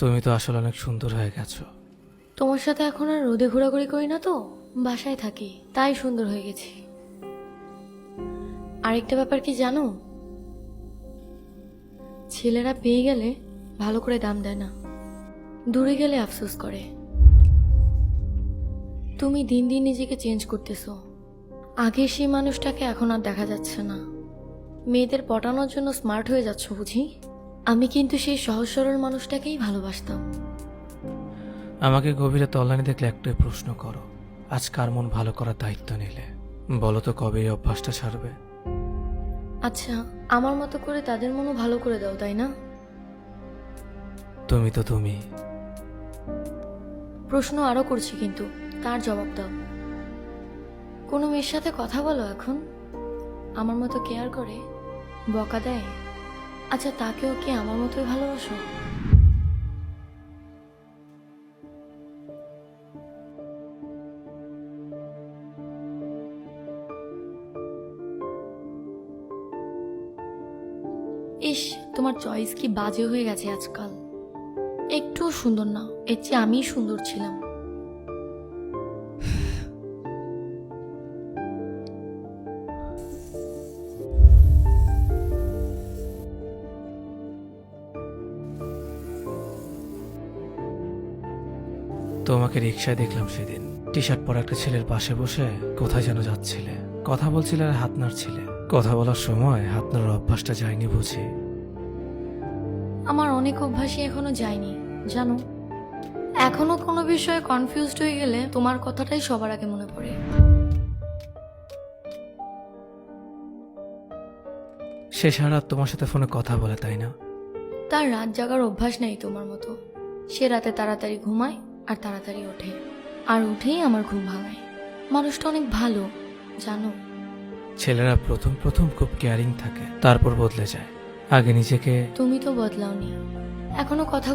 তুমি তো আসলে অনেক সুন্দর হয়ে গেছো। তোমার সাথে এখন আর রোদে ঘোরাঘুরি করি না তো, বাসায় থাকি, তাই সুন্দর হয়ে গেছি। আরেকটা ব্যাপার কি জানো, ছেলেরা পেয়ে গেলে ভালো করে দাম দেয় না, দূরে গেলে আফসোস করে। তুমি দিন দিন নিজেকে চেঞ্জ করতেছো, আগে সেই মানুষটাকে এখন আর দেখা যাচ্ছে না। মেয়েদের পটানোর জন্য স্মার্ট হয়ে যাচ্ছ বুঝি। আমি কিন্তু সেই সহজ সরল মানুষটাকেই ভালোবাসতাম। আমাকে গভীরে তলানি দেখলে একটাই প্রশ্ন করো, আজ কার মন ভালো করার দায়িত্ব নিলে? বলো তো কবে এই অভ্যাসটা ছাড়বে? আচ্ছা, আমার মতো করে তাদের মনও ভালো করে দাও, তাই না? তুমি তো তুমি। প্রশ্ন আরো করছি, কিন্তু তার জবাব দাও। কোনো মেয়ের সাথে কথা বলো এখন, আমার মতো কেয়ার করে, বকা দেয়? আচ্ছা, তাকেও কি আমার মতোই ভালোবাসো? ইস, তোমার চয়েস কি বাজে হয়ে গেছে আজকাল। একটুও সুন্দর না, এর চেয়ে আমিই সুন্দর ছিলাম। তোমাকে রিক্সায় দেখলাম সেদিন, টি শার্ট পরা একটা ছেলের পাশে বসে কোথায় যেন যাচ্ছিলে, কথা বলছিলে আর হাত নাড়ছিলে। কথা বলার সময় হাত নাড়ার অভ্যাসটা যায়নি বুঝি? আমার অনেক অভ্যাসই এখনো যায়নি জানো। এখনো কোনো বিষয়ে কনফিউজড হয়ে গেলে তোমার কথাটাই সবার আগে মনে পড়ে। সে সারা রাত তোমার সাথে ফোনে কথা বলে, তাই না? তার রাত জাগার অভ্যাস নেই তোমার মতো। সে রাতে তাড়াতাড়ি ঘুমায় আর তাড়াতাড়ি ওঠে, আর উঠেই আমার ঘুম ভাঙায়। মানুষটা অনেক ভালো জানো। ছেলেরা প্রথম প্রথম খুব কেয়ারিং থাকে, তারপর বদলে যায়। আগে নিজেকে তুমি তো বদলাওনি, এখনো কথা